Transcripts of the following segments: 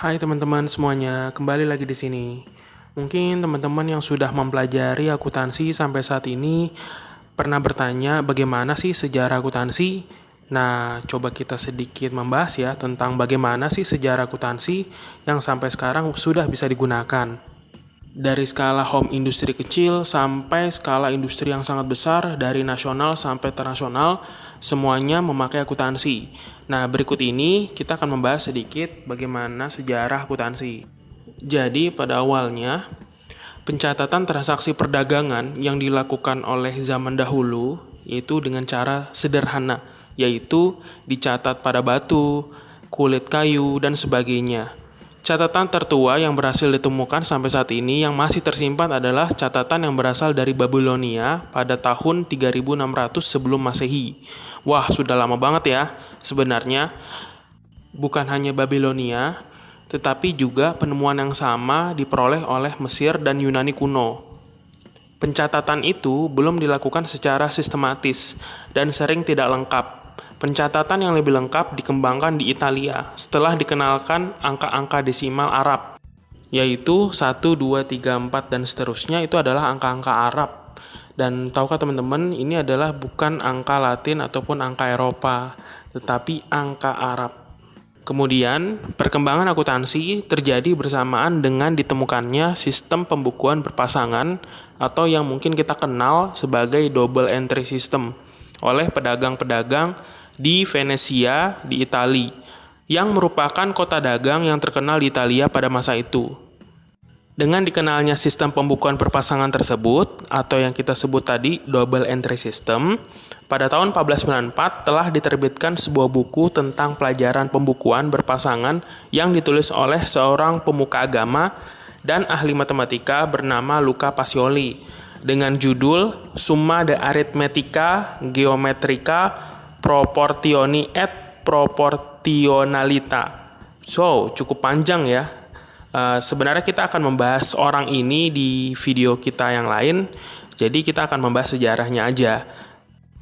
Hai teman-teman semuanya, kembali lagi di sini. Mungkin teman-teman yang sudah mempelajari akuntansi sampai saat ini pernah bertanya bagaimana sih sejarah akuntansi? Nah, coba kita sedikit membahas ya tentang bagaimana sih sejarah akuntansi yang sampai sekarang sudah bisa digunakan. Dari skala home industri kecil sampai skala industri yang sangat besar, dari nasional sampai internasional, semuanya memakai akuntansi. Nah, berikut ini kita akan membahas sedikit bagaimana sejarah akuntansi. Jadi, pada awalnya, pencatatan transaksi perdagangan yang dilakukan oleh zaman dahulu, yaitu dengan cara sederhana, yaitu dicatat pada batu, kulit kayu, dan sebagainya. Catatan tertua yang berhasil ditemukan sampai saat ini yang masih tersimpan adalah catatan yang berasal dari Babilonia pada tahun 3600 sebelum Masehi. Wah, sudah lama banget ya. Sebenarnya, bukan hanya Babilonia, tetapi juga penemuan yang sama diperoleh oleh Mesir dan Yunani kuno. Pencatatan itu belum dilakukan secara sistematis dan sering tidak lengkap. Pencatatan yang lebih lengkap dikembangkan di Italia setelah dikenalkan angka-angka desimal Arab, yaitu 1, 2, 3, 4, dan seterusnya itu adalah angka-angka Arab. Dan tahukah teman-teman, ini adalah bukan angka Latin ataupun angka Eropa, tetapi angka Arab. Kemudian, perkembangan akuntansi terjadi bersamaan dengan ditemukannya sistem pembukuan berpasangan atau yang mungkin kita kenal sebagai double entry system oleh pedagang-pedagang di Venesia di Italia, yang merupakan kota dagang yang terkenal di Italia pada masa itu. Dengan dikenalnya sistem pembukuan berpasangan tersebut, atau yang kita sebut tadi double entry system, pada tahun 1494 telah diterbitkan sebuah buku tentang pelajaran pembukuan berpasangan yang ditulis oleh seorang pemuka agama dan ahli matematika bernama Luca Pacioli dengan judul Summa de Arithmetica Geometrica Proportioni et Proportionalita. So, cukup panjang ya. Sebenarnya kita akan membahas orang ini di video kita yang lain, jadi kita akan membahas sejarahnya aja.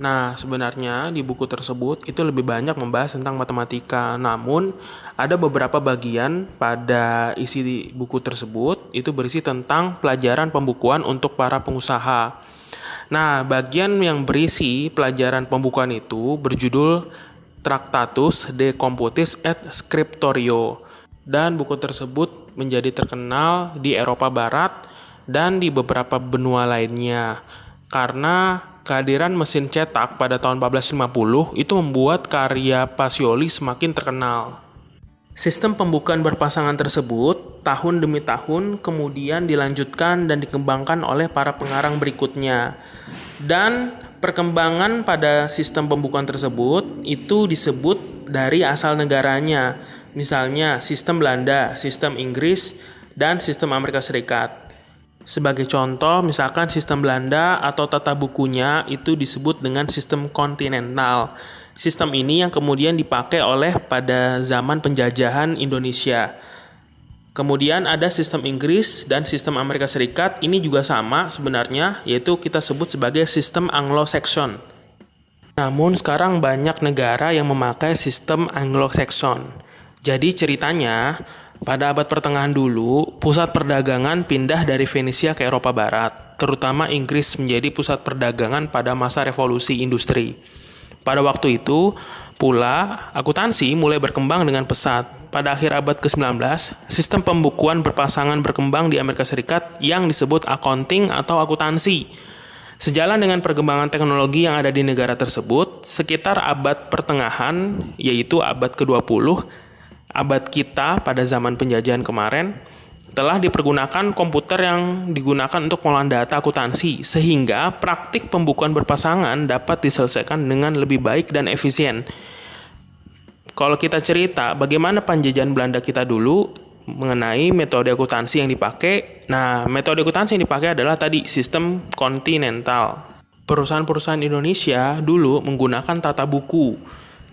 Nah, sebenarnya di buku tersebut itu lebih banyak membahas tentang matematika, namun ada beberapa bagian pada isi buku tersebut itu berisi tentang pelajaran pembukuan untuk para pengusaha. Nah, bagian yang berisi pelajaran pembukuan itu berjudul Tractatus de Computis et Scriptorio, dan buku tersebut menjadi terkenal di Eropa Barat dan di beberapa benua lainnya karena kehadiran mesin cetak pada tahun 1450 itu membuat karya Pacioli semakin terkenal. Sistem pembukaan berpasangan tersebut tahun demi tahun kemudian dilanjutkan dan dikembangkan oleh para pengarang berikutnya. Dan perkembangan pada sistem pembukaan tersebut itu disebut dari asal negaranya. Misalnya sistem Belanda, sistem Inggris, dan sistem Amerika Serikat. Sebagai contoh, misalkan sistem Belanda atau tata bukunya itu disebut dengan sistem kontinental. Sistem ini yang kemudian dipakai oleh pada zaman penjajahan Indonesia. Kemudian ada sistem Inggris dan sistem Amerika Serikat, ini juga sama sebenarnya, yaitu kita sebut sebagai sistem Anglo-Saxon. Namun sekarang banyak negara yang memakai sistem Anglo-Saxon. Jadi ceritanya, pada abad pertengahan dulu, pusat perdagangan pindah dari Venesia ke Eropa Barat, terutama Inggris menjadi pusat perdagangan pada masa revolusi industri. Pada waktu itu, pula, akuntansi mulai berkembang dengan pesat. Pada akhir abad ke-19, sistem pembukuan berpasangan berkembang di Amerika Serikat yang disebut accounting atau akuntansi. Sejalan dengan perkembangan teknologi yang ada di negara tersebut, sekitar abad pertengahan, yaitu abad ke-20, abad kita pada zaman penjajahan kemarin, telah dipergunakan komputer yang digunakan untuk pengolahan data akuntansi, sehingga praktik pembukuan berpasangan dapat diselesaikan dengan lebih baik dan efisien. Kalau kita cerita bagaimana penjajahan Belanda kita dulu mengenai metode akuntansi yang dipakai, nah metode akuntansi yang dipakai adalah tadi sistem kontinental. Perusahaan-perusahaan Indonesia dulu menggunakan tata buku.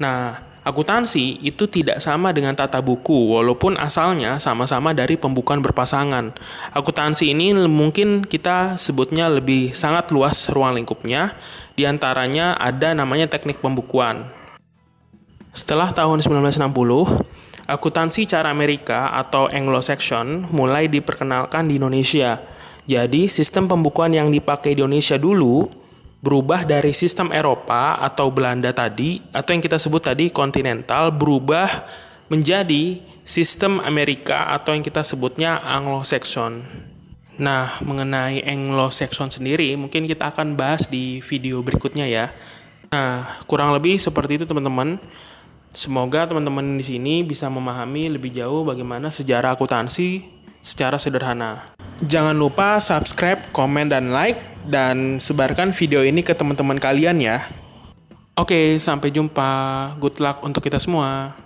Nah, akuntansi itu tidak sama dengan tata buku, walaupun asalnya sama-sama dari pembukuan berpasangan. Akuntansi ini mungkin kita sebutnya lebih sangat luas ruang lingkupnya, diantaranya ada namanya teknik pembukuan. Setelah tahun 1960, Akuntansi cara Amerika atau Anglo-Saxon mulai diperkenalkan di Indonesia. Jadi, sistem pembukuan yang dipakai di Indonesia dulu berubah dari sistem Eropa atau Belanda tadi, atau yang kita sebut tadi kontinental, berubah menjadi sistem Amerika atau yang kita sebutnya Anglo-Saxon. Nah, mengenai Anglo-Saxon sendiri, mungkin kita akan bahas di video berikutnya ya. Nah, kurang lebih seperti itu teman-teman. Semoga teman-teman di sini bisa memahami lebih jauh bagaimana sejarah akuntansi secara sederhana. Jangan lupa subscribe, komen, dan like, dan sebarkan video ini ke teman-teman kalian ya. Oke, sampai jumpa. Good luck untuk kita semua.